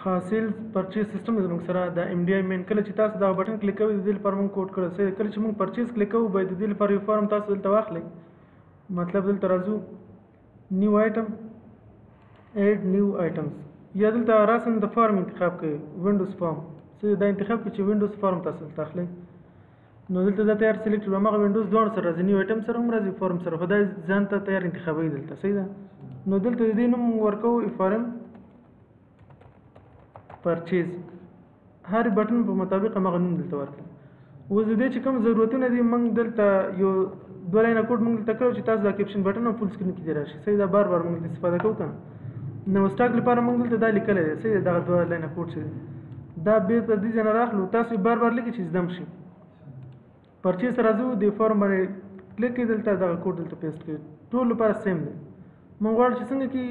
حاصل پرچیز سیستم زموږ سره د ایم ډي آی مین کله چې تاسو دا بټن کلیک کوئ د دې لپاره موږ کوډ کړی دی. کله چې موږ پرچیز کلیک کوو باید د دې لپاره یو فارم تاسو دلته واخلئ. مطلب دلته راځو نیو آیټم ایډ نیو آیټمز یا دلته راسن د فارم انتخاب کوئ وینډوز فارم څه دا انتخاب کړئ چې وینډوز فارم تاسو دلته اخلئ. نو دلته دا تیار سلیکټ کړو هغه وینډوز دواړو سره راځي نیو آیټم سره هم راځي فارم سره خو دا ځان ته تیار انتخابوي دلته صحیح ده. نو دلته د دې نوم ورکوو فارم پرچیز هر بټن په مطابق هغه نوم دلته ورکړئ. اوس د دې چې کوم ضرورتونه دي موږ دلته یو دوه لاینه کوډ موږ دلته کړو چې تاسو دا کیپشن بټن او فول سکرین کې دی راشي صحیح ده. بار بار موږ استفاده کوو کنه. نو سټاک لپاره موږ دلته دا لیکلی دی صحیح ده. دغه دوه لاینه کوډ چې دا بیرته دې ځای نه راخلو تاسو بار بار لیکئ چې زده م شي. پرچیز ته راځو د فارم باندې کلیک کړئ دلته دغه کوډ دلته پیسټ کړئ ټول لپاره سیم دی. موږ غواړو چې څنګه کې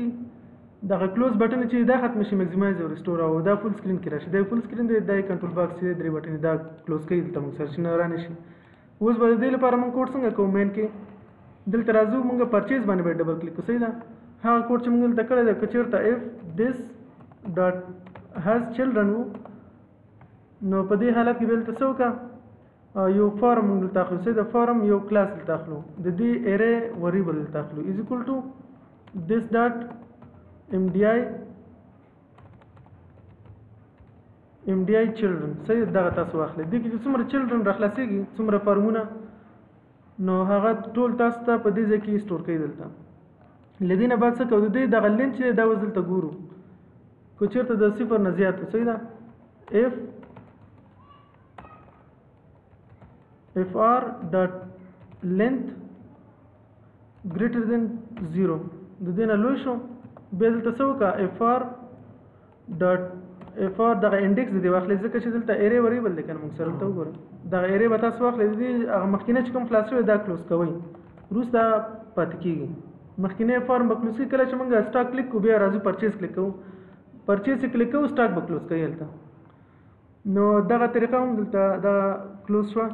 دغه کلوز بټن چې دا ختم شي میکسیمایز او ریسټور او دا فول سکرین کې راشي. دا فول سکرین دی دا کنټرول باکس دی درې بټن دا کلوز کوي دلته موږ سرچ نه رانه شي. اوس به د دې لپاره موږ کوډ څنګه کوو مین کې دلته راځو موږ پرچیز باندې به ډبل کلیک کوو صحیح ده. هغه کوډ چې موږ دلته کړی دی که چېرته اف this dot has children نو په دې حالت کې به دلته څه وکړه یو فارم موږ دلته اخلو صحیح ده. فارم یو کلاس دلته اخلو د دې ارې وریبل دلته اخلو از اکول ټو this dot MDI children صحیح دغه تاسو واخلئ. دې کې چې څومره چلډرن راخلاصېږي څومره فارمونه نو هغه ټول تاسو ته په دې ځای کې سټور کوي دلته. له دې نه بعد څه کوو د دې دغه لینک چې دا اوس دلته ګورو که چېرته د صفر نه زیات صحیح ده if r dot length greater than 0 د دې نه لوی شو بیا دلته څه وکړه اف آر دغه انډیکس د دې واخلئ ځکه چې دلته ایرې وریبل دی که نه موږ سره دلته وګورئ دغه ایرې به تاسو واخلئ د دې هغه مخکینی چې کوم خلاص شوی دا کلوز کوئ وروسته پاتې کېږي. مخکینی فارم به کلوز کړي کله چې موږ سټاک کلیک کوو بیا راځو پرچیز کلیک کوو پرچیز چې کلیک کوو سټاک به کلوز کوي هلته. نو دغه طریقه هم دلته دغه کلوز شوه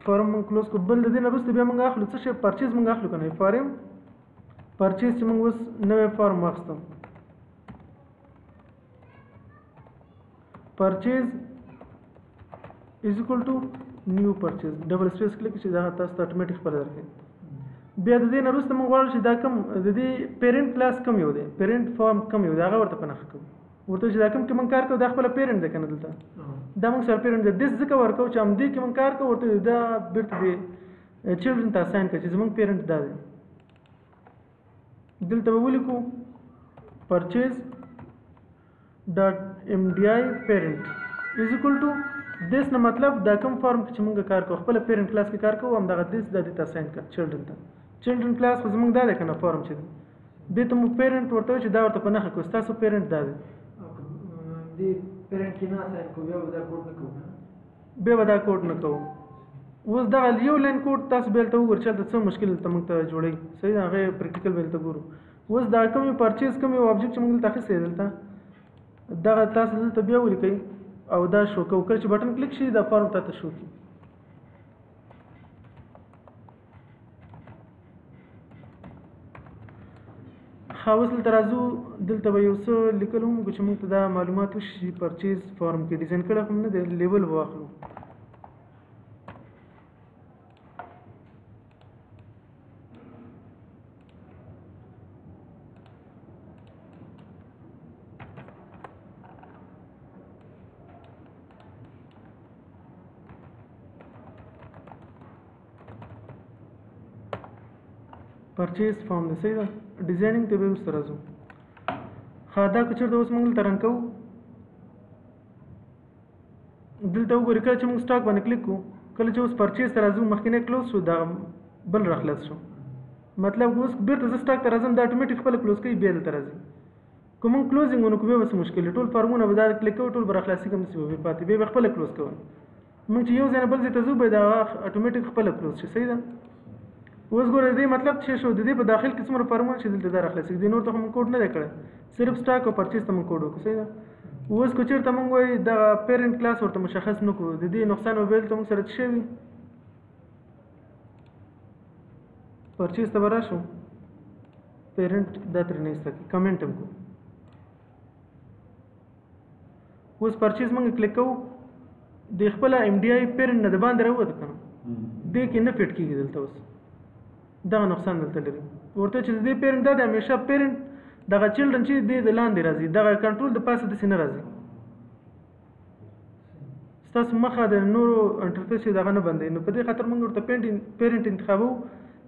فارم موږ کلوز کړو. بل د دې نه وروسته بیا موږ اخلو څه شی پرچیز موږ اخلو که نه فارم پرچیز چې موږ اوس نوی فارم واخیستو پرچیز از اکول ټو نیو پرچیز ډبل سپیس کلیک چې دا تاسو ته اتوماتیک خپله درکوي. بیا د دې نه وروسته موږ غواړو چې دا کوم د دې پیرنټ کلاس کوم یو دی پیرنټ فارم کوم یو دی هغه ورته په نښه کوو ورته چې دا کوم کې موږ کار کوو دا خپله پیرنټ دی که نه دلته دا موږ سره پیرنټ دی دس ځکه ورکوو چې همدې کې موږ کار کوو ورته دا بیرته د چلډرن ته اساین کړه چې زموږ پیرنټ دا دی. دلته به ولیکو پرچیز ډاټ ایم ډي آی پیرنټ از اکول ټو دیس نه مطلب دا کوم فارم کې چې موږ کار کوو خپله پیرنټ کلاس کې کار کوو همدغه دیس دا دې ته اساین کړه چلډرن ته چلډرن کلاس خو زموږ دا دی که نه فارم چې دی دې ته موږ پیرنټ ورته وایو چې دا ورته په نښه کړو ستاسو پیرنټ دا دی دې پیرنټ کې نه اساین کوو بیا به دا کوډ نه کوو بیا به دا کوډ نه کوو. اوس دغه یو لاین کوډ تاسو بیا هلته وګورئ چې هلته څه مشکل هلته موږ ته جوړوي صحیح ده هغه پریکټیکل به هلته ګورو. اوس دا کوم یو پرچیز کوم یو آبجیکټ چې موږ دلته اخیستی دی دلته دغه تاسو دلته بیا ولیکئ او دا شو کوو کله چې بټن کلیک شي دا فارم تاته شو کړي. ښه اوس دلته راځو دلته به یو څه لیکل هم وکړو چې موږ ته دا معلومات وشي پرچیز فارم کې ډیزاین کړی خو هم نه دی لیبل به واخلو. پرچیز فارم دی صحیح ده ډیزاینینګ ته به اوس راځو. ښه دا که چېرته اوس موږ دلته رن کوو دلته وګورئ کله چې موږ سټاک باندې کلیک کوو کله چې اوس پرچیز ته راځو مخکینی کلوز شو دا بل راخلاص شو مطلب اوس بیرته زه سټاک ته راځم دا اتوماتیک خپله کلوز کوي بیا دلته راځي. که موږ کلوزینګ ونه کړو بیا به څه مشکل دی ټول فارمونه به دا کلیک کوو ټول به راخلاصي کوم داسې به پاتې بیا به خپله کلوز کوئ. موږ چې یو ځای نه بل ځای ته ځو باید هغه اتوماتیک خپله کلوز شي صحیح ده. اوس ګوره د دې مطلب څه شو د دې په داخل کې څومره فارمونه چې دلته دا راخلاصېږي دې نور ته خو موږ کوډ نه دی کړی صرف سټاک او پرچیز ته موږ کوډ وکړو صحیح ده. اوس که چېرته موږ وایو دغه پیرنټ کلاس ورته مشخص نه کړو د دې نقصان به دلته موږ سره څه شی وي پرچیز ته به راشو پیرنټ دا ترې نه ایسته کړي کمنټ هم کړو اوس پرچیز موږ کلیک کوو د خپل ایم ډي آی پیرنټ نه د باندې راووت کنه دې کې نه فټ کیږي دلته اوس دا نقصان دلته لري ورته چې دې پیرنټ دا د همیشه پیرنټ دغه چلډرن چې د لاندې راځي دغه کنټرول د پاسه د سینه راځي تاسو مخه د نورو انټرفیس دغه نه بندي نو په دې خاطر موږ ورته پیرنټ انتخابو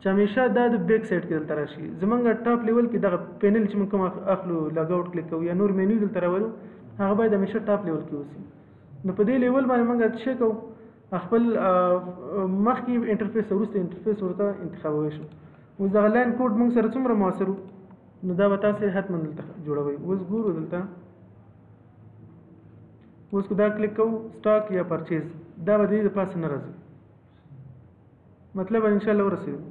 چې همیشه دا د بیک سایډ کې دلته راشي زمونږ ټاپ لیول کې دغه پینل چې موږ کوم اخلو لاګ اوټ کلیک کوو یا نور مینیو دلته راولو هغه باید همیشه ټاپ لیول کې اوسي نو په دې لیول باندې موږ څه کوو خپل مخکې انټرفیس وروسته انټرفیس ورته انتخابوي شو اوس دغه لاین کوډ موږ سره څومره موثر نو دا به تاسو حتما دلته جوړوي اوس ګورو دلته اوس کو دا کلیک کوو سٹاک یا پرچیز دا به دې د پاسه نه راځي مطلب ان شاء الله ورسېږي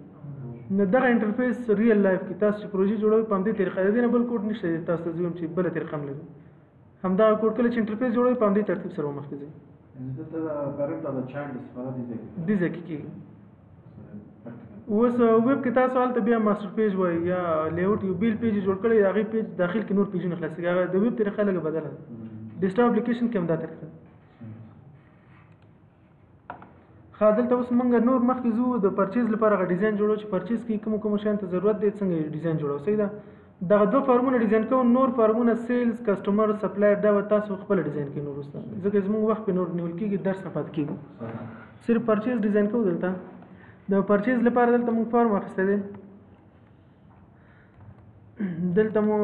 نو دغه انټرفیس ریل لایف کې تاسو چې پروژې جوړوي په همدې طریقه دی نه بل کوډ نشته تاسو ته چې بل طریقه هم لري همدا کوډ کله چې انټرفیس جوړوي په همدې ترتیب سره مخکې ځي دلته د پیرنټ او د چایلډ استفاده دي ځکه کې اوس ویب کې تاسو حالت بیا ماستر پیج وای یا لیاوټ یو بیل پیج جوړ کړی هغه پیج داخل کې نور پیجونه خلاصي هغه د ویب طریقه لګه بدله ډیسکټاپ اپلیکیشن کې هم دا طریقه خاطر ته اوس موږ نور مخکې زو د پرچیز لپاره غو ډیزاین جوړو چې پرچیز کې کوم شان ته ضرورت دی څنګه ډیزاین جوړو صحیح ده دغه دوه فارمونه ډیزاین کوو نور فارمونه سیلز کسٹمر سپلایر دا تاسو خپل ډیزاین کې نور وسته ځکه زموږ وخت په نور نیول کېږي درس نه پات کېږي صرف پرچیز ډیزاین کوو دلته د پرچیز لپاره دلته موږ فارم اخیسته دی دلته مو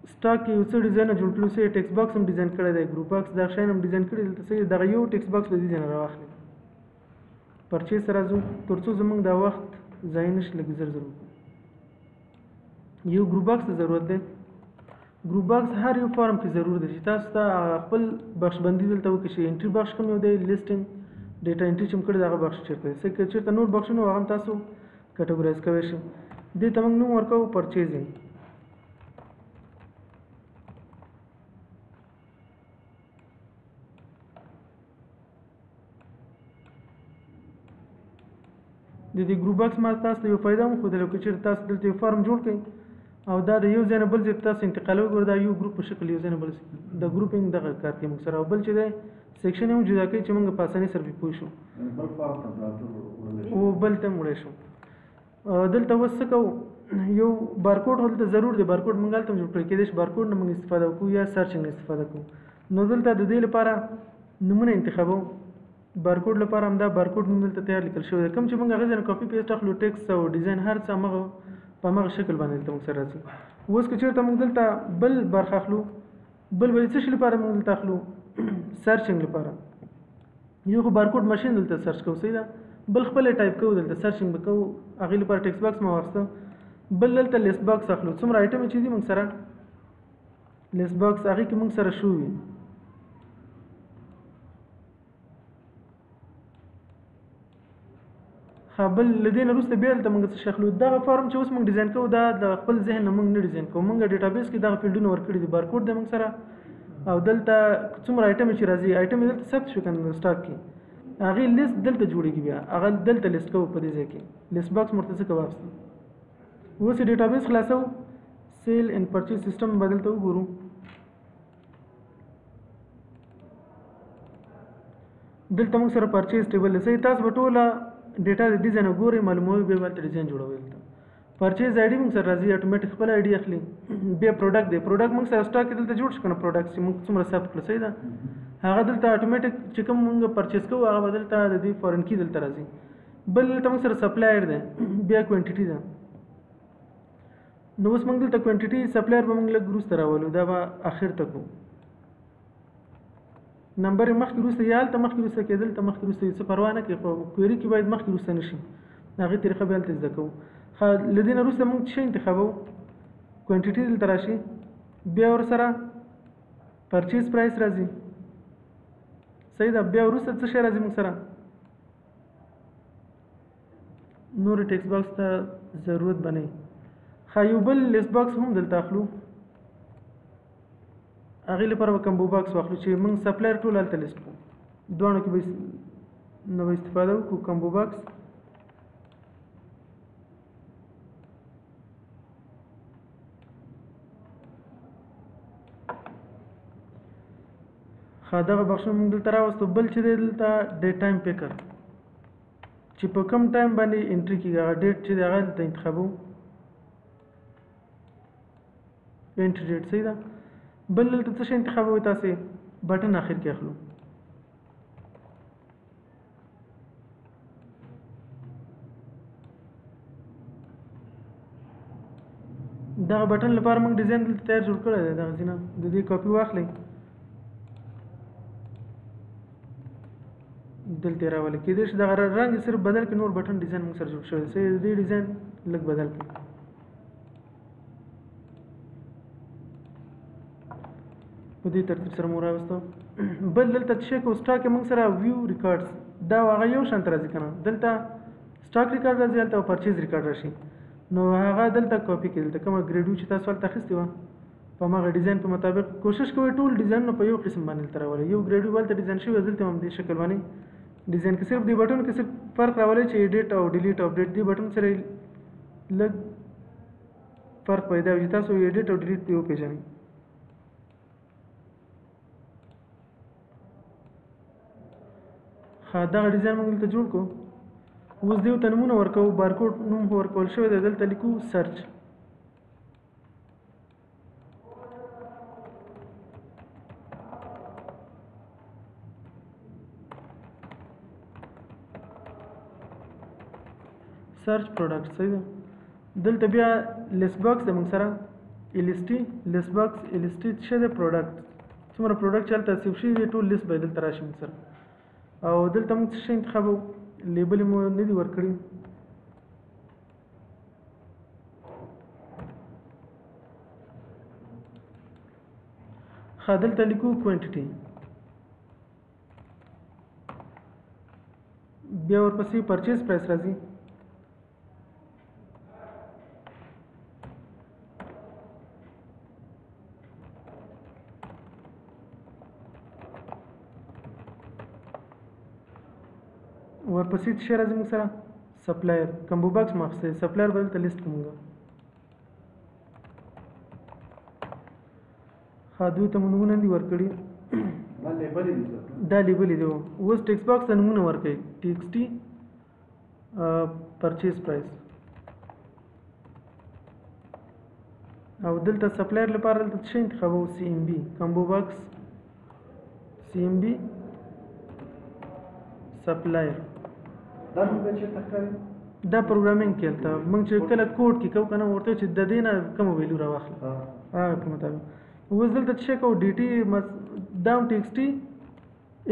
سٹاک یو څه ډیزاین جوړ کړو سه ټیکس باکس هم ډیزاین کړی دی ګروپ باکس دا شاین هم ډیزاین کړی دلته سه دغه یو ټیکس باکس به ډیزاین راوخلي پرچیز سره زو ترڅو زموږ دا وخت ځای نشي لګي زر یو ګروپ باکس ته ضرورت دی ګروپ باکس هر یو فارم کې ضرور دی چې تاسو ته خپل بخش بندي دلته وکړئ چې انټری بخش کوم یو دی لیسټینګ ډیټا انټری چې موږ کړی دا بخش چیرته دی څنګه چیرته نور بخشونه هغه تاسو کټګورایز کوئ شئ دې ته موږ نوم ورکوو پرچیزینګ د دې ګروپ باکس ما تاسو ته یو فائدہ مو خو دلته چې تاسو دلته یو فارم جوړ کړئ او دا د یو ځای نه بل ځای تاسو انتقالوي ګور دا یو ګروپ په شکل یو ځای نه بل د ګروپینګ دغه کار کې موږ سره بل چې دی سیکشن هم جدا کوي چې موږ په اسانۍ سره پوه شو او بل ته وړی شو دلته اوس څه کوو یو بارکوډ هلته ضرور دی بارکوډ موږ هلته جوړ کړی کېدای شي بارکوډ نه موږ استفاده وکړو یا سرچنګ نه استفاده کوو نو دلته د دې لپاره نمونه انتخابوو بارکوډ لپاره هم دا بارکوډ نوم دلته تیار لیکل شوی دی کوم چې موږ هغه ځای نه کاپي پیسټ اخلو ټیکس او ډیزاین هر څه همغه په همغه شکل باندې دلته موږ سره راځي اوس که چېرته موږ دلته بل برخه اخلو بل به څه شي لپاره موږ دلته اخلو سرچنګ لپاره یو خو بارکوډ ماشین دلته سرچ کوو صحیح ده بل خپل ټایپ کوو دلته سرچنګ به کوو هغې لپاره ټیکس باکس ما واخیسته بل دلته لیست باکس اخلو څومره آیټم چې دي موږ سره لیست باکس هغې کې موږ سره شو وي بل لدین وروسته بیا دلته موږ څه شخلو دغه فارم چې اوس موږ ډیزاین کوو دا د خپل ذهن نه موږ نه ډیزاین کوو موږ ډیټابیس کې دغه فیلډونه ورکړي دي بارکوډ دی موږ سره او دلته څومره آیټم چې راځي آیټم دلته ثبت شو کنه سٹاک کې هغې لیست دلته جوړېږي بیا هغه دلته لیست کوو په دې ځای کې لیست باکس مرته څه کوو اوس یې ډیټابیس خلاصوو سیل اینډ پرچیز سیسټم به دلته وګورو دلته موږ سره پرچیز ټیبل دی صحیح تاسو به ټوله ډیټا د ډیزاین وګورئ معلوموي بیا ورته ډیزاین جوړوي دلته پرچیز آی ډي موږ سره راځي اتوماتیک خپل آی ډي اخلي بیا پروډکټ دی پروډکټ موږ سره سټاک کې دلته جوړ شو کنه پروډکټ چې موږ څومره ثبت کړو صحیح ده هغه دلته اتوماتیک چې کوم موږ پرچیز کوو هغه به دلته د دې فورن کی دلته راځي بل دلته موږ سره سپلایر دی بیا کوانټیټي ده نو اوس موږ دلته کوانټیټي سپلایر به موږ لږ وروسته راولو دا به اخر ته کوو نمبر مخکې وروسته یا هلته مخکې وروسته کېدل ته مخکې وروسته څه پروا نه کوي خو کویري کې باید مخکې وروسته نه شي هغې طریقه بیا هلته زده کوو له دې نه وروسته موږ څه شی انتخابوو کوانټیټي دلته راشي بیا ورسره پرچیز پرایس راځي صحیح ده بیا وروسته څه شی راځي موږ سره نور ټیکس باکس ته ضرورت به نه وي یو بل لیست باکس هم دلته اخلو هغې لپاره به کمبو باکس واخلو چې موږ سپلایر ټول هلته لیست کړو دواړو کې به نه به استفاده وکړو کمبو باکس ښه دغه بخشونه موږ دلته راوستو. بل چې دی دلته ډیټ ټایم پیکر چې په کم ټایم باندې انټري کېږي هغه ډیټ چې دی هغه دلته انتخابو انټري ډیټ. صحیح ده. بل دلته څه شی انتخابوئ تاسې بټن اخر کې اخلو. دغه بټن لپاره موږ ډیزاین دلته تیار جوړ کړی دی. دغه ځینه د دې کاپي واخلئ دلته یې راولئ. کېدای شي دغه رنګ یې صرف بدل کړي نور بټن ډیزاین موږ سره جوړ شوی دی. د دې ډیزاین لږ بدل کړي. په دې ترتیب سره مو راوستو. بل دلته څه شی کوو سټاک یې موږ سره ویو ریکارډز دا هغه یو شانته راځي که نه. دلته سټاک ریکارډ راځي هلته پرچیز ریکارډ راشي. نو هغه دلته کاپي کړئ. دلته کومه ګریډ چې تاسو هلته اخیستې وه په هماغه ډیزاین په مطابق کوشش کوئ ټول ډیزاینونه په یو قسم باندې دلته راولئ. یو ګریډ هلته ډیزاین شوی دلته هم دې شکل باندې ډیزاین کې صرف دې بټن کې صرف فرق راولئ چې ایډیټ او ډیلیټ او اپډیټ دې بټن سره لږ فرق پیدا وي چې تاسو ایډیټ او ډیلیټ پې وپېژنئ. ښه دغه ډیزاین موږ دلته جوړ کړو. اوس دې ته نومونه ورکوو. بارکوډ نوم ورکول شوی دی. دلته لیکو سرچ. سرچ پروډکټ. صحیح ده. دلته بیا لیست باکس دی موږ سره LST لیست باکس LST څه دی پروډکټ څومره پروډکټ چې هلته سیو شوي دي ټول لیست به دلته راشي موږ سره. او دلته موږ څه شی انتخابوو لیبل مو نه دي ورکړي. ښه دلته لیکو کوانټیټي. بیا ورپسې پرچیز پرایس راځي. ورپسې څه شی راځي موږ سره سپلایر. کمبو باکس مو اخیستی سپلایر به دلته لیست کړو موږ. ښه دوی ته مو نومونه نه دي ورکړي. دا لیبل دی. اوس ټیکس باکس ته نومونه ورکړئ. TXT پرچیز پرایس. او دلته سپلایر لپاره دلته څه شی انتخابوو CMB کمبو باکس CMB سپلایر. دا پروګرامینګ کې هلته موږ چې کله کوډ کې کوو که نه ورته چې د دې نه کومه ویلو راواخلو هغه په مطابق. اوس دلته څه شی کوو DT دا هم TXT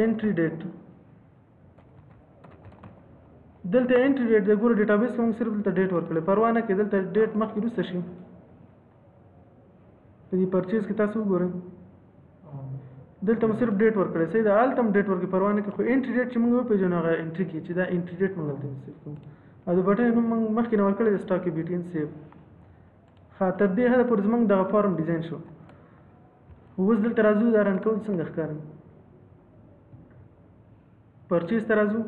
انټري ډیټ. دلته انټري ډیټ د ګورو ډیټابیس کې موږ صرف دلته ډیټ ورکړی پروا نه کې دلته ډیټ مخکې وروسته شي. په دې پرچیز کې تاسو وګورئ دلته مو صرف ډیټ ورکړی. صحیح ده. هلته هم ډیټ ورکړي پروا نه کې خو انټري ډیټ چې موږ وپېژنو هغه انټري کړي چې دا انټري ډیټ موږ هلته سیف کوو. او د بټن نوم موږ مخکې نه ورکړی د سټاک BTN سیف. ښه تر دې حده پورې زموږ دغه فارم ډیزاین شو. اوس دلته راځو دا رن کول څنګه ښکاري. پرچیز ته راځو.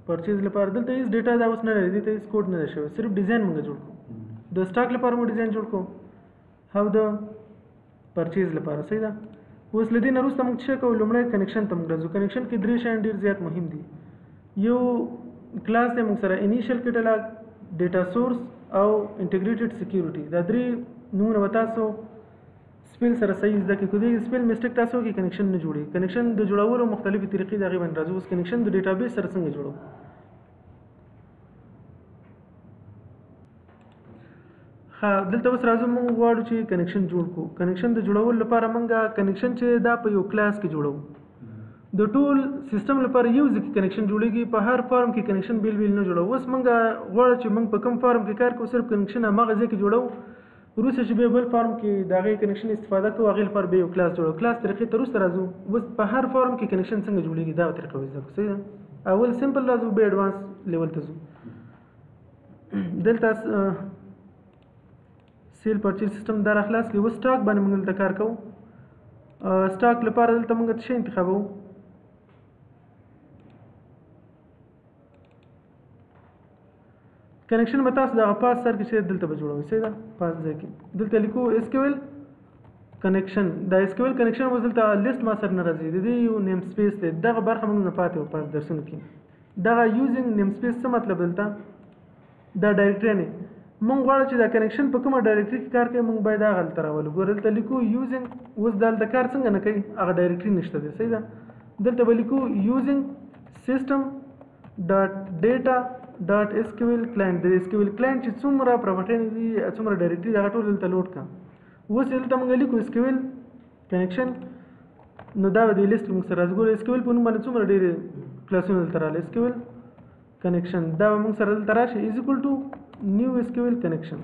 پرچیز لپاره دلته هیڅ ډیټا دا اوس نه لري. دې ته هیڅ کوډ نه دی شوی صرف ډیزاین موږ جوړ کړو. د سټاک لپاره مو ډیزاین جوړ کړو او د پرچیز لپاره. صحیح ده. اوس له دې نه وروسته موږ څه کوو لومړی کنیکشن ته موږ راځو. کنیکشن کې درې شیان ډېر زیات مهم دي. یو کلاس دی موږ سره انیشل کټالاګ ډیټا سورس او انټیګریټډ سکیورټي. دا درې نومونه به تاسو سپیل سره صحیح زده کړئ. که دې سپیل مسټیک تاسو وکړئ کنیکشن نه جوړي. کنیکشن د جوړولو مختلفې طریقې د هغې باندې راځو. اوس کنیکشن د ډیټابیس سره څنګه جوړو. ها دلته اوس راځو موږ غواړو چې کنیکشن جوړ کړو. کنیکشن د جوړولو لپاره موږ کنیکشن چې دا په یو کلاس کې جوړو. د ټول سیستم لپاره یو ځکه کنیکشن جوړیږي. په هر فارم کې کنیکشن بیل بیل نه جوړو. اوس موږ غواړو چې موږ په کوم فارم کې کار کوو صرف کنیکشن هماغه ځای کې جوړو. وروسته چې بیا بل فارم کې د هغې کنیکشن استفاده کوو هغې لپاره بیا یو کلاس جوړو. کلاس طریقې ته وروسته راځو. اوس په هر فارم کې کنیکشن څنګه جوړیږي دا طریقه زده کړو. صحیح ده. اول سمپل راځو بیا ایډوانس لیول ته ځو. دلته سیل پرچیز سیستم دا راخلاص کړي. اوس سټاک باندې موږ دلته کار کوو. سټاک لپاره دلته موږ څه شی انتخابوو. کنیکشن به تاسو دغه پاس سر کې چې دلته به جوړوئ. صحیح ده. پاس ځای کې دلته لیکو SQL کنیکشن دا SQL کنیکشن اوس دلته لیست ما سره نه راځي د دې یو نیم سپیس دی دغه برخه موږ نه پاتې وو پاس درسونو کې دغه یوزینګ نیم سپیس څه مطلب دلته دا ډایرکټري نه موږ غواړو چې دا کنیکشن په کومه ډایرکټري کې کار کوي موږ باید هغه هلته راولو ګوره دلته لیکو یوزینګ اوس دلته کار څنګه نه کوي هغه ډایرکټري نشته دی صحیح ده دلته به لیکو یوزینګ سیسټم ډاټ ډیټا ډاټ SQL کلاینټ د SQL کلاینټ چې څومره پراپرټي دي څومره ډایرکټري دغه ټول دلته لوډ کا اوس دلته موږ لیکو SQL کنیکشن نو دا د لیست موږ سره راځي ګوره SQL په نوم باندې څومره ډېر کلاسونه دلته راغلي SQL کنیکشن دا موږ سره دلته راشي از ایکوال ټو نیو SQL کنیکشن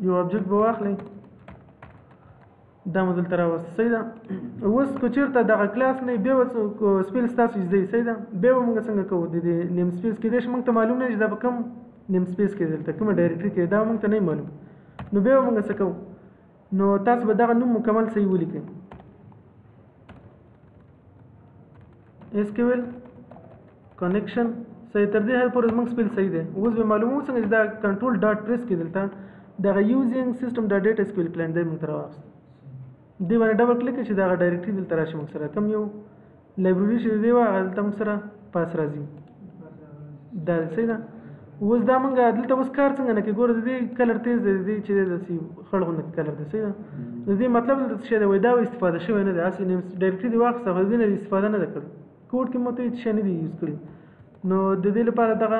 یو آبجیکټ به واخلئ دا مو دلته راوست صحیح ده اوس که چېرته دغه کلاس نه بیا سپیل ستاسو زده صحیح ده بیا به موږ څنګه کوو د دې نیم سپیس کېدای شي موږ ته معلوم نه چې دا به کوم نیم سپیس کې دلته کومه ډایرکټري کې دا موږ ته نه معلوم نو بیا به موږ څه کوو نو تاسو به دغه نوم مکمل صحیح ولیکئ SQL کنیکشن صحیح تر دې هر پورې موږ سپیل صحیح دی اوس به معلومو څنګه چې دا کنټرول ډاټ پریس کې دلته دغه یوزینګ سیسټم ډاټ ډیټا SQL کلاینټ دی موږ ته راوست دی باندې ډبل کلیک چې دا ډایرکټري دلته راشي موږ سره کوم یو لایبرري چې دی هغه دلته موږ سره پاس راځي دا صحیح ده اوس دا موږ دلته اوس کار څنګه نه کوي ګوره د دې کلر تیز دی د دې چې داسې خړ غوندې کلر دی صحیح ده د دې مطلب دلته څه دی وایي دا استفاده شوی نه دی هسې ډایرکټري دې واخیسته خو د دې نه استفاده نه ده کړې کوډ کې مو ته هېڅ شی نه دي یوز کړي نو د دې لپاره دغه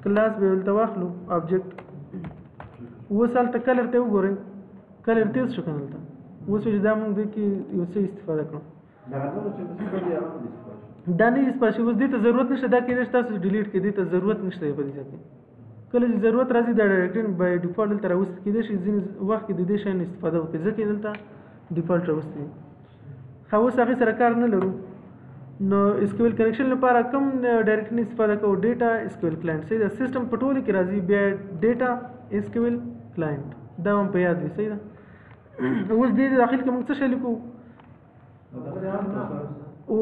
کلاس به دلته واخلو آبجیکټ اوس هلته کلر ته وګورئ کلر تیز شو کنه دلته اوس چې دا موږ دې کې یو څه استفاده کړو دا نه استفاده شي اوس دې ته ضرورت نشته دا کېدای شي تاسو ډیلیټ کړئ دې ته ضرورت نشته په دې ځای کې کله چې ضرورت راځي دا ډایرکټري بای ډیفالت دلته راوست کېدای شي ځینې وخت کې د دې شی نه استفاده وکړئ ځکه دلته ډیفالت راوستی خو اوس هغې سره کار نه لرو نو SQL کنیکشن لپاره کوم ډایرکټري استفاده کوو ډیټا SQL کلاینټ صحیح ده سیسټم په ټولو کې راځي بیا ډیټا SQL کلاینټ دا هم په یاد وي صحیح ده اوس دې داخل کې موږ څه شی لیکو او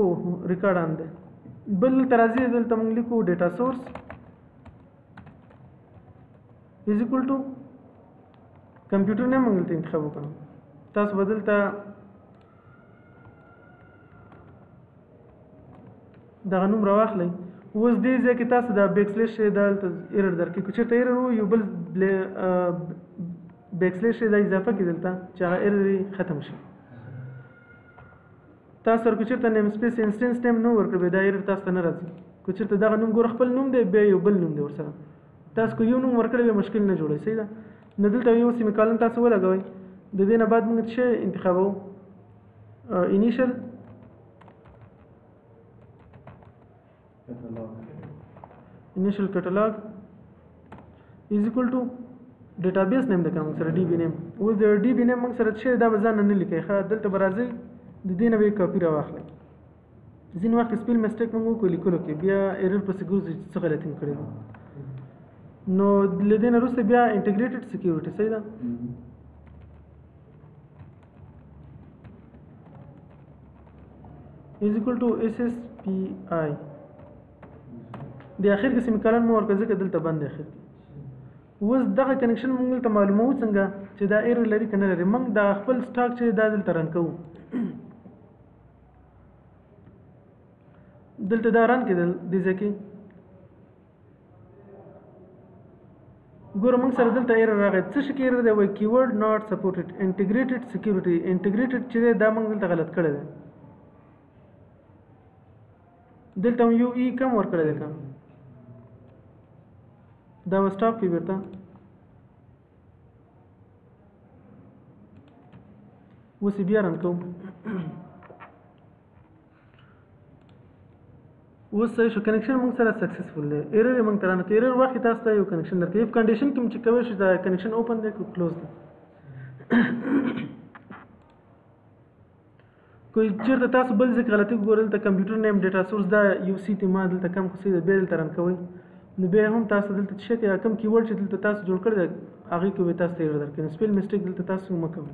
ریکارډ آن دی بل ترازی دلته موږ لیکو ډیټا سورس از ایکوال ټو کمپیوټر نه موږ دلته انتخاب وکړو تاسو بدلته دغه نوم راواخلئ اوس دې ځای کې تاسو دا بیک سلیش دا دلته ایرر درکړي که چېرته ایرر و یو بل بیک سلیش دا اضافه کړي دلته چې هغه ایرر ختم شي تاسو سره که چېرته نیم سپیس انسټنس نیم نه ورکړئ بیا دا ایرر تاسو ته نه راځي که چېرته دغه نوم ګوره خپل نوم دی بیا یو بل نوم دی ورسره تاسو که یو نوم ورکړی بیا مشکل نه جوړوي صحیح ده نو دلته یو سیمي کالن تاسو ولګوئ د دې نه بعد موږ څه انتخابوو انیشل initial catalog is equal to database name د کوم سره DB name اوس د DB name موږ سره څه دا به ځان نه لیکي ښه دلته به راځي د دې نه به کاپي راواخلئ ځینې وخت سپیل مسټیک موږ وکړو لیکلو کې بیا ایرر پسې ګرځي چې څه غلطي مې کړې ده نو له دې نه وروسته بیا انټیګریټډ سکیورټي صحیح ده is equal to SSPI د اخر کې سیمیکالن مو ورکړه ځکه دلته بند دی اخر کې اوس دغه کنیکشن موږ دلته معلوموو څنګه چې دا ایرر لري که نه لري موږ دا خپل سټاک چې دا دلته رن کوو دلته دا رن کېدل دې ځای کې ګوره موږ سره دلته ایرر راغی څه شي کې ایرر دی وایي کیورډ ناٹ سپورټډ انټیګریټډ سکیورټي انټیګریټډ چې دی دا موږ دلته غلط کړی دی دلته یو ای کم ورکړی دی که دا و سټاپ کې بیرته اوس بیا رن کوو اوس صحیح شو کنیکشن موږ سره سکسسفل دی ایرر یې موږ ته رانه کړي ایرر وخت تاسو ته یو کنیکشن درکوي اف کنډیشن کې چې کوی شي دا کنیکشن اوپن دی که کلوز دی کوئی چېرته تاسو بل ځای کې غلطي ګورئ دلته کمپیوټر نیم ډیټا سورس دا یو سی تی ما دلته کم خو سي بیا دلته رن کوئ نو بیا هم تاسو دلته څه کې کم کیورډ چې دلته تاسو جوړ کړی دی هغې کې به تاسو ته ایرر درکوي سپیل مسټیک دلته تاسو مه کوئ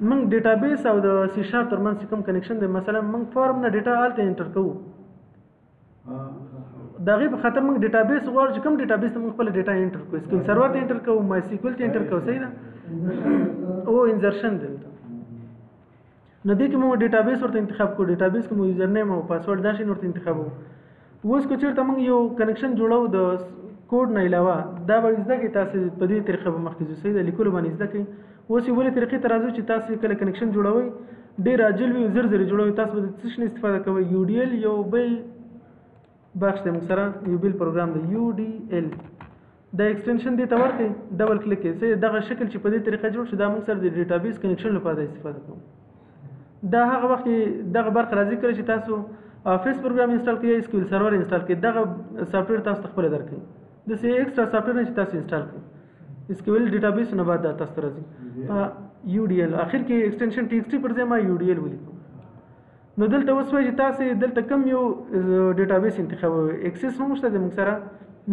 موږ ډیټابیس او د سی شارپ ترمنځ کوم کنیکشن دی مثلا موږ فارم نه ډیټا هلته انټر کوو دا غي په خاطر موږ ډیټابیس غواړو چې کوم ډیټابیس ته موږ خپل ډیټا انټر کوو SQL سرور ته انټر کوو مای سیکوال ته انټر کوو صحیح ده او انزرشن دلته نو دې کې موږ ډیټابیس ورته انتخاب کوو ډیټابیس کې موږ یوزر نیم او پاسورډ دا شی ورته انتخابو اوس کو چیرته موږ یو کنیکشن جوړو د کوډ نه علاوه دا به زده کې تاسو په دې طریقه به مخکې ځو صحیح ده لیکلو باندې زده کې اوس یو بلې طریقې ته راځو چې تاسو کله کنیکشن جوړوي ډیر عاجل وي زر زر جوړوي تاسو به د څه شي استفاده کوئ UDL یو بل بخش د موږ سره یو بل پروګرام دی UDL دا ایکستنشن دی ته ورکړئ ډبل کلیک کړئ صحیح دغه شکل چې په دې طریقه جوړ شو دا موږ سره د ډیټابیس کنیکشن لپاره استفاده کوو دا هغه وخت دغه برخه راځي کړئ چې تاسو افیس پروګرام انسټال کړئ SQL سرور انسټال کړئ دغه سافټویر تاسو خپل درکړئ د سې ایکسترا سافټویر چې تاسو انسټال کړئ SQL ډیټابیس نه بعد تاسو راځي UDL اخر کې ایکستنشن TXT پر ځای ما UDL ولیکو نو دلته اوس وایي چې تاسو دلته کم یو ډیټابیس انتخابوي اکسس هم شته د موږ سره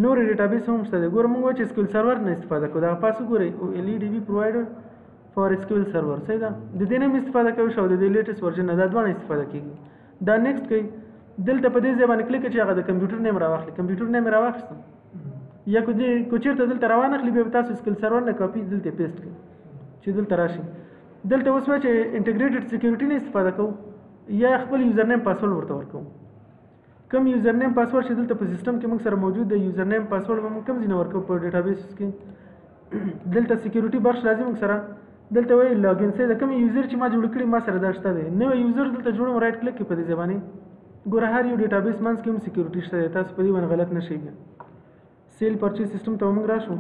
نور ډیټابیس هم شته ګور موږ چې SQL سرور نه استفاده کوو دا پاسو ګورئ LEDB پرووایډر فور SQL سرور صحیح ده د دې نه استفاده کوي شو د دې لیټیسټ ورژن نه دا دوه استفاده کیږي دا نیکسټ کوي دلته په دې ځای باندې کلیک چې هغه د کمپیوټر نیم راوخلي کمپیوټر نیم راوخستم یا کو چیرته دلته روان اخلي به تاسو SQL سرور نه کاپی دلته پیسټ کړئ چې دلته راشي دلته اوس چې انټیګریټډ سکیورټي نه استفاده کوو یا خپل یوزر نیم پاسورډ ورته ورکوم کوم یوزر نیم پاسورډ چې دلته په سیستم کې موږ سره موجود دی یوزر نیم پاسورډ موږ کوم ځای نه ورکو په ډیټابیس کې دلته سکیورټي بخش راځي موږ سره دلته وایي لاګین سي د کوم یوزر چې ما جوړ کړی ما سره دا شته دی نو یوزر دلته جوړم رائټ کلیک کې په دې ځای باندې ګوره هر یو ډیټابیس منځ کې هم سکیورټي شته تاسو په دې باندې غلط نشئ سیل پرچیز سیستم ته موږ راشو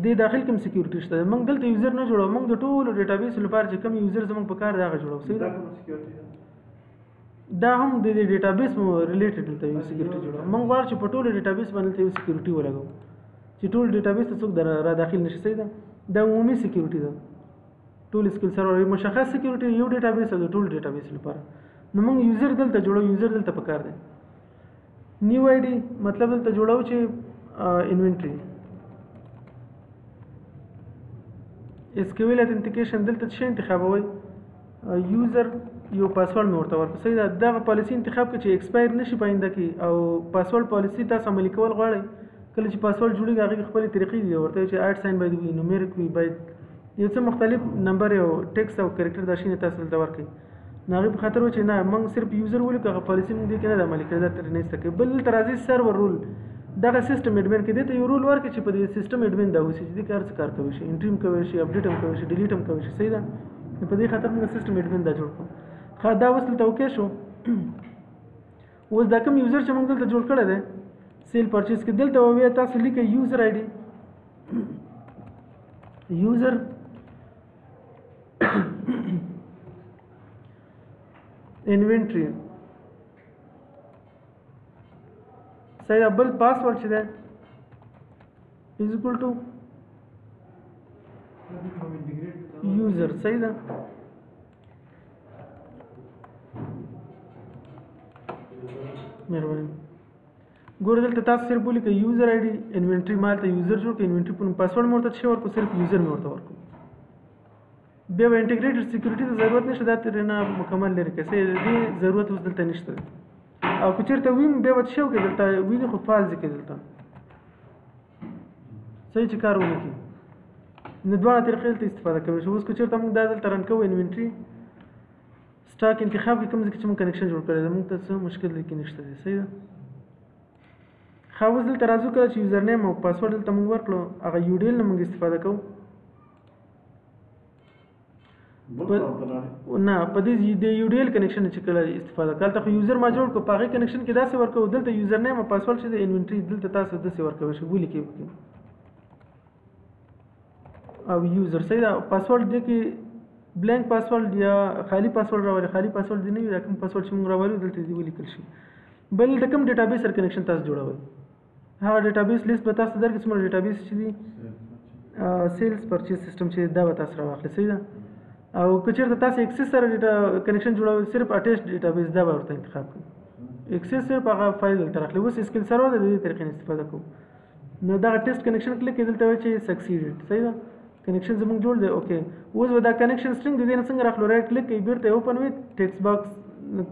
د داخل کوم سکیورټي شته موږ دلته یوزر نه جوړو موږ د ټولو ډیټابیس لپاره چې کوم یوزر زموږ په کار داغه جوړو صحیح دا هم د ډیټابیس مو ریلیټډ دلته یو سکیورټي جوړو موږ غواړو چې په ټولو ډیټابیس باندې یو سکیورټي ولګو چې ټول ډیټابیس ته څوک را داخل نشي صحیح ده دا عمومي سکیورټي ده ټول SQL سرور مشخص سکیورټي یو ډیټابیس د ټول ډیټابیس لپاره نو موږ یوزر دلته جوړو یوزر دلته په کار دی نیو ID مطلب دلته جوړو چې انوینټری SQL اتنټیکیشن دلته څه انتخابوي یوزر یو پاسورډ مې ورته ورکړ صحیح ده دغه پالیسی انتخاب کړئ چې ایکسپایر نشي پاینده کې او پاسورډ پالیسی تاسو عملي کول غواړئ کله چې پاسورډ جوړیږي هغه خپل طریقې دی ورته چې @* باید وي نومریک وي باید یو څه مختلف نمبر او ټیکست او کریکټر دا شینه تاسو دلته ورکړئ ناغي په خاطر و چې نه موږ صرف یوزر ولیکو هغه پالیسی موږ دې کې نه د عملي کړی دا تر نه استکه بل ترازی سرور رول دغه سیستم اډمن کې دته یو رول ورکړي چې په دې سیستم اډمن دا وسی چې کار څه کار کوي شي انټریم کوي شي اپډیټ هم کوي شي ډیلیټ هم کوي شي صحیح ده په دې خاطر موږ سیستم اډمن دا جوړ کړو خا دا وصل توکې شو اوس دا کوم یوزر چې موږ دلته جوړ کړی دی سیل پرچیز کې دلته وې تاسو لیکئ یوزر ID یوزر انوینټری صحیح بل پاسورډ چې ده از اکول ټو یوزر صحیح ده مهرباني ګور دلته تاسو صرف ولیکئ یوزر ID انوینټری مال ته یوزر جوړ کړئ انوینټری په پاسورډ مورته څه ورکو صرف یوزر مې ورته ورکو بیا انټیګریټډ سکیورټي ته ضرورت نشته دا تر نه مکمل لري کې دې ضرورت اوس دلته نشته او که چیرته ویم بیا وڅ شو کې دلته ویني خو فالز کې دلته صحیح چې کار ونه کی نه دوه طریقې ته استفاده کوي شو اوس که چیرته موږ دا دلته رن کوو انوینټری سټاک انتخاب کې کوم ځکه چې موږ کنیکشن جوړ کړی موږ ته څه مشکل لیکي نشته صحیح ده خو اوس دلته راځو کله چې یوزر نیم او پاسورډ دلته موږ ورکړو هغه UDL نه موږ استفاده کوو نه په دې د UDL کنیکشن چې کله استفاده کړل ته یوزر ما جوړ کو پاغه کنیکشن کې داسې ورکو دلته یوزر نیم او پاسورډ چې د انوینټری دلته تاسو داسې ورکوي شي ولیکي او یوزر صحیح دا پاسورډ دې کې بلانک پاسورډ یا خالی پاسورډ راوړي خالی پاسورډ دې نه وي دا کوم پاسورډ چې موږ راوړو دلته دې ولیکل شي بل د کوم ډیټابیس سره کنیکشن تاسو جوړوي هغه ډیټابیس لیست به تاسو درکې څومره ډیټابیس چې دي سیلز پرچیز سیستم چې دا به تاسو راوخلئ صحیح ده او که چیرته تاسو اکسس سره کنیکشن جوړوئ صرف اټیچ ډیټابیس دا به ورته انتخاب کړئ اکسس صرف هغه فایل دلته راخلئ اوس SQL سرور د دې طریقې نه استفاده کوو نو دا ټیسټ کنیکشن کلیک کړئ دلته وایي چې سکسیډډ صحیح ده کنیکشن زموږ جوړ دی اوکې اوس به دا کنیکشن سټرینګ د دې نه څنګه راخلو رائټ کلیک کوئ بیرته اوپن ویت ټیکسټ باکس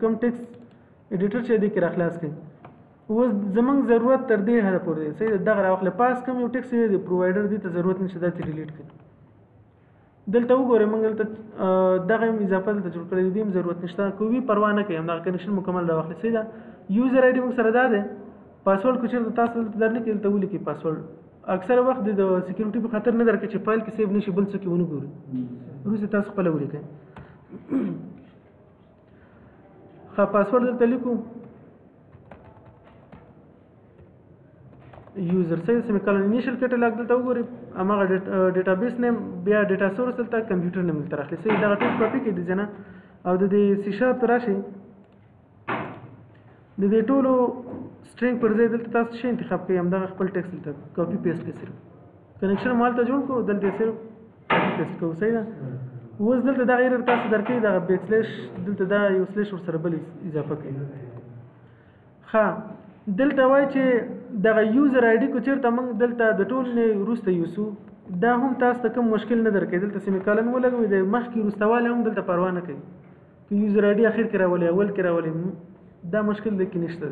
کم ټیکس ایډیټر چې دې کې راخلاص کړي اوس زمونږ ضرورت تر دې حده پورې دی صحیح دغه راوخله پاس کوم یو ټیکس دی پرووایډر دې ته ضرورت نشته دا ته ډیلیټ کړي دلته وګورئ موږ دلته دغه اضافه دلته جوړ کړی دې ضرورت نشته کوي پروا نه کوي همدغه کنیکشن مکمل راوخله صحیح ده یوزر آی ډي موږ سره دا ده پاسورډ کو چیرته تاسو دلته درنه کې دلته ولیکئ پاسورډ اکثر وخت د سکیورټي په خاطر نه درکې چې فایل کې سیو نشي بل څه کې ونه ګوري وروسته تاسو خپل ولیکئ ښه پاسورډ دلته لیکو یوزر صحیح سیمیکالن انیشل کټلاګ دلته وګورئ هماغه ډیټابیس نیم بیا ډیټا سورس دلته کمپیوټر نیم دلته راخلي صحیح دغه ټول کاپي کې دي ځنه او د دې سی شارپ ته راشئ د دې ټولو سټرینګ پر ځای دلته تاسو شی انتخاب کړئ همدغه خپل ټیکسټ دلته کاپي پیسټ کړئ صرف کنیکشن مالته جوړ کړو دلته صرف کاپي پیسټ کوو صحیح ده اوس دلته دغه ایرر تاسو درکړئ دغه بیک سلیش دلته دا یو سلیش ورسره بل اضافه کړئ ښه دلته وایي چې دغه یوزر آی ډي کو چیرته موږ دلته د ټول نه وروسته یوسو دا هم تاسو ته کوم مشکل نه درکوي دلته سیمیکالن ولګوئ د مخکې وروستوالی هم دلته پروا نه کوي که یوزر آی ډي اخر کې راولي اول کې راولي دا مشکل دی کې نشته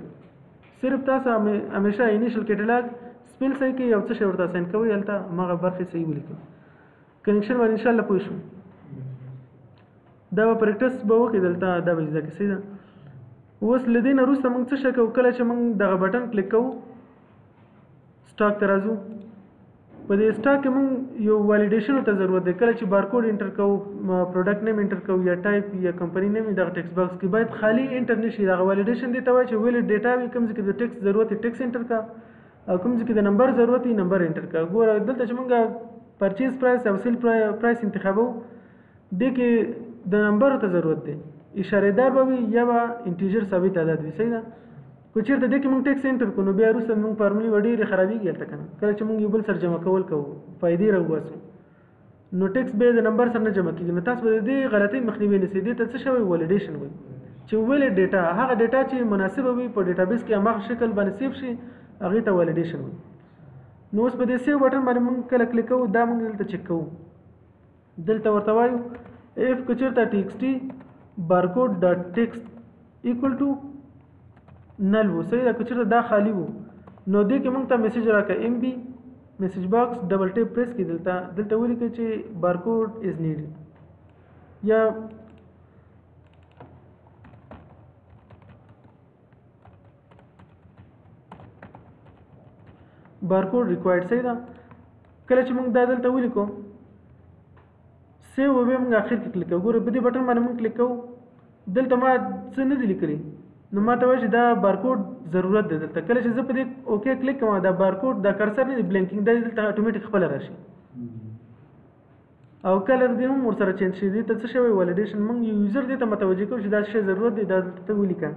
صرف تاسو همیشه انیشل کټلاګ سپیل صحیح کوئ یو څه شی ورته اساین کوئ هلته هماغه برخې صحیح ولیکئ کنیکشن باندې انشاءالله پوه شو دا به پریکټس به وکړئ دلته دا به زده کړئ صحیح ده اوس له دې نه وروسته موږ څه شی کوو کله چې موږ دغه بټن کلیک کوو سټاک ته راځو په دې سټاک کې موږ یو والیډیشن ته ضرورت دی کله چې بارکوډ انټر کوو پروډکټ نیم انټر کوو یا ټایپ یا کمپنی نیم دغه ټیکس باکس کې باید خالی انټر نشي دغه والیډیشن دی ته وایي چې ویلیډ ډیټا وي کوم ځای کې د ټیکس ضرورت دی ټیکس انټر کا او کوم ځای کې د نمبر ضرورت دی نمبر انټر کا ګوره دلته چې موږ پرچیز پرایس او سیل پرایس انتخابو دې کې د نمبر ته ضرورت دی اشاره دار به وي یا به انټیجر ثابت عدد وي صحیح ده کو چیرته دې کې موږ ټیکس انټر کوو نو بیا وروسته موږ فارمولې ډېرې خرابېږي هلته که نه کله چې موږ یو بل سره جمع کول کوو فایدې راوباسو نو ټیکس بیا د نمبر سره نه جمع کېږي نو تاسو به د دې غلطۍ مخنیوی نیسئ دې ته څه شوی والیډیشن وایي چې ویلیډ ډیټا هغه ډیټا چې مناسبه وي په ډیټابیس کې هماغه شکل باندې سیف شي هغې ته والیډیشن وایي نو اوس په دې سیو بټن باندې موږ کله کلیک کوو دا موږ دلته چک کوو دلته ورته وایو اف که چېرته TXT بارکوډ ډاټ ټیکسټ ایکول ټو نل وو صحیح ده که چېرته دا خالی وو نو دې کې موږ ته میسیج راکړه MB میسیج باکس ډبل ټیپ پریس کړئ دلته ولیکئ چې بارکوډ از نیډ یا بارکوډ ریکوایرډ صحیح ده کله چې موږ دا دلته ولیکو سیو به موږ اخر کې کلیک کوو ګوره په دې بټن باندې موږ کلیک کوو دلته ما څه نه دي لیکلي نو ما ته وایي چې دا بارکوډ ضرورت دی دلته کله چې زه په دې اوکې کلیک کوم دا بارکوډ دا کرسر نه دی بلینکینګ دا دلته اتوماتیک خپل راشي او کلر دی هم ورسره چینج شي دي ته څه شوی والیډیشن موږ یوزر دې ته متوجه کوو چې دا شی ضرورت دی دا دلته ولیکه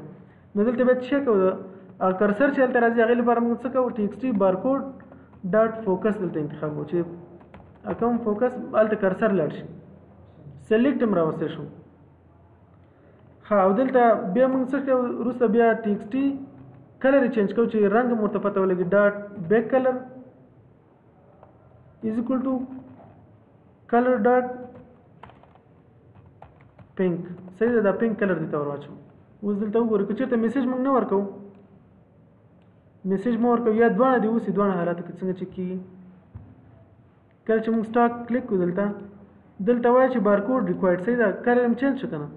نو دلته باید څه کوو کرسر چې هلته راځي هغې لپاره موږ څه کوو TXT بارکوډ ډاټ فوکس دلته انتخاب کوو چې کوم فوکس هلته کرسر لاړ شي سلیکټ هم راوستی شو ښه او دلته بیا موږ څه کوو وروسته بیا TXT کلر یې چینج کوو چې رنګ هم ورته پته ولګي ډاټ بیک کلر از اکول ټو کلر ډاټ پینک صحیح ده دا پینک کلر دې ته ور واچوو اوس دلته وګورئ که چېرته میسیج موږ نه ورکوو میسیج مو ورکوو یا دواړه دې اوسي دواړه حالاتو کې څنګه چې کېږي کله چې موږ سټاک کلیک کړو دلته وایي چې بارکوډ ریکوایرډ صحیح ده کلر هم چینج شو که نه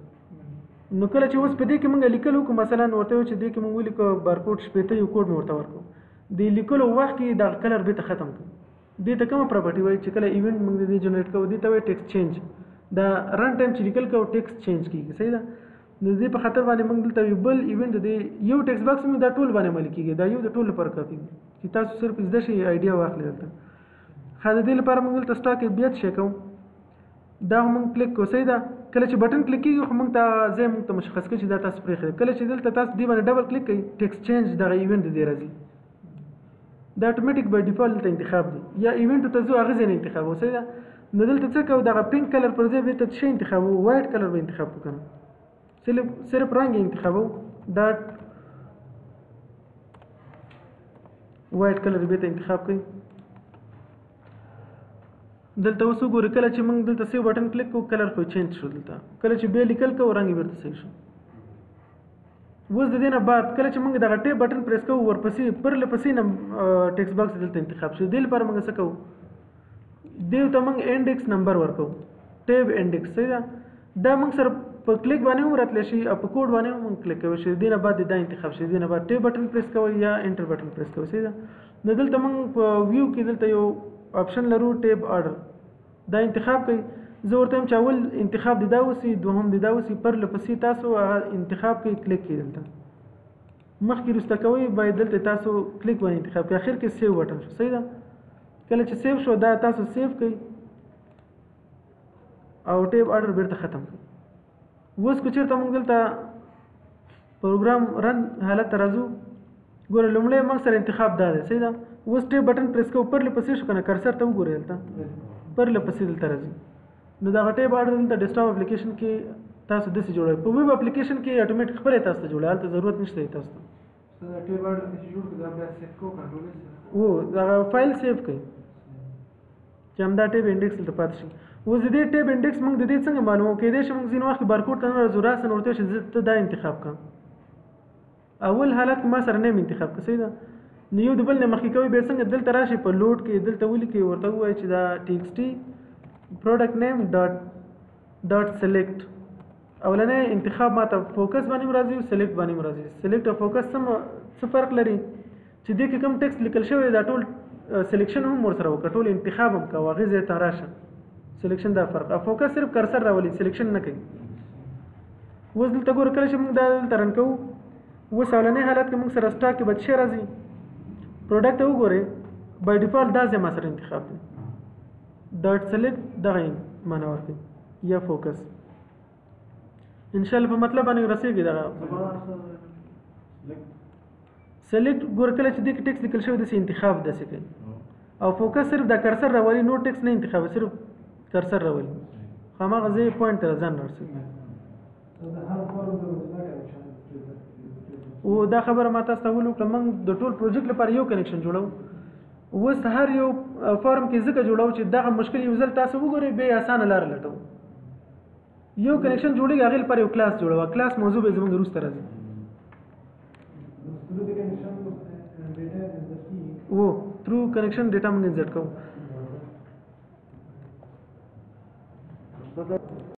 نو کله چې اوس په دې کې موږ لیکل وکړو مثلا ورته وایي چې دې کې موږ ولیکو بارکوډ شپېته یو کوډ مې ورته ورکړو د لیکلو وخت کې دغه کلر بېرته ختم کړو دې ته کومه پراپرټي وایي چې کله ایونټ موږ دې جنریټ کوو دې ته وایي ټیکسټ چینج دا رن ټایم چې لیکل کوو ټیکسټ چینج کېږي صحیح ده نو دې په خاطر باندې موږ دلته یو بل ایونټ دی یو ټیکسټ باکس موږ دا ټول باندې عملي کېږي دا یو د ټول لپاره کافي دی چې تاسو صرف زده شئ آیډیا واخلئ دلته ښه د دې لپاره موږ دلته سټاک بیا څه کوو دا موږ کلیک کوو صحیح ده کله چې بټن کلیک کېږي خو موږ ته ځای موږ ته مشخص کړي چې دا تاسو پرېښی کله چې دلته تاسو دې باندې ډبل کلیک کوئ ټیکسټ چینج دغه ایونټ دی راځي دا اتوماتیک بای ډیفالت دلته انتخاب دی یا ایونټ ته ځو هغه ځای نه انتخابوو صحیح ده نو دلته څه کوو دغه پینک کلر پر ځای بېرته څه انتخابوو وایټ کلر به انتخاب کړو که نه صرف رنګ انتخابوو ډاټ وایټ کلر بېرته انتخاب کړئ دلته اوس وګورئ کله چې موږ دلته سیو بټن کلیک کوو کلر خو چینج شو دلته کله چې بیا لیکل کوو رنګ یې بېرته صحیح شو اوس د دې نه بعد کله چې موږ دغه ټیب بټن پریس کوو ورپسې پرله پسې نه ټیکس باکس دلته انتخاب شي. دې لپاره موږ څه کوو دې ته موږ انډیکس نمبر ورکوو ټیب انډیکس صحیح ده. دا موږ سره په کلیک باندې هم راتلی شي او په کوډ باندې هم موږ کلیک کولی شي. دې نه بعد دا انتخاب شي. دې نه بعد ټیب بټن پریس کوئ یا انټر بټن پریس کوئ صحیح ده. نو دلته موږ په ویو کې دلته یو آپشن لرو ټیب آرډر دا انتخاب کوي. زه ورته وایم چې اول انتخاب د دا وسي دوهم د دا وسي پرله پسې تاسو هغه انتخاب کوئ کلیک کوئ دلته مخکې وروسته کوئ باید دلته تاسو کلیک باندې انتخاب کوئ اخر کې سیو بټن شو صحیح ده. کله چې سیو شو دا تاسو سیو کوئ او ټیب آرډر بیرته ختم کوئ. اوس که چېرته موږ دلته پروګرام رن حالت ته راځو ګوره لومړی موږ سره انتخاب دا دی صحیح ده. اوس ټیب بټن پریس کوو پرله پسې شو که نه کرسر ته وګورئ دلته پرله پسې دلته راځي. نو دغه ټیب آرډر دلته ډیسکټاپ اپلیکیشن کې تاسو داسې جوړوئ. په ویب اپلیکیشن کې اټومیټیک خپله تاسو ته جوړوي هلته ضرورت نشته دی تاسو ته. دا ټیب آرډر چې جوړ کړو دا بیا سیف کوو کنټرول او دغه فایل سیف کوي چې همدا ټیب انډیکس دلته پاتې شي. اوس د دې ټیب انډیکس موږ د دې څنګه معلومو کیدای شي موږ ځینې وخت کې بارکوډ ته نه راځو راسه نو ورته وایو چې ته دا انتخاب کړه. اول حالت کې ما سره نیم انتخاب کړه صحیح ده. نو یو د بل نه مخکې کوئ بیا څنګه دلته راشي په لوډ کې دلته ولیکئ ورته ووایئ چې دا TXT product name dot select اولنې انتخاب ماته فوکس باندې راځي او سلیکټ باندې راځي. سلیکټ او فوکس څه فرق لري چې دې کې کوم ټیکسټ لیکل شوی دا ټول سلیکشن هم ورسره وکړه ټول انتخاب هم کوه هغې ځای ته راشه سلیکشن دا فرق او فوکس صرف کرسر راولي سلیکشن نه کوي. اوس دلته ګوره کله چې موږ دا دلته رن کوو اوس اولنې حالت کې موږ سره سټاک کې بد شی راځي پروډکټ ته وګورئ بای ډیفالټ دا ځای ما سره انتخاب دی ډاټ سلیکټ دغه معنا ورکوي یا فوکس انشاءالله په مطلب باندې رسېږي. دغه سلیکټ ګوره کله چې دې کې ټیکس لیکل شوی داسې انتخاب داسې کوي او فوکس صرف دا کرسر راولي نور ټیکس نه انتخاب صرف کرسر راولي هماغه ځای پوینټ ته ځان رسوي. او دا خبره ما تاسو ته وکړه موږ د ټول پروجیکټ لپاره یو کنیکشن جوړو. اوس هر یو فارم کې ځکه جوړو چې دغه مشکل یو ځل تاسو وګورئ بیا اسانه لاره لټوو. یو کنیکشن جوړیږي هغې لپاره یو کلاس جوړوه کلاس موضوع به زموږ وروسته راځي. او تھرو کنیکشن ډیټا موږ انسرټ کوو.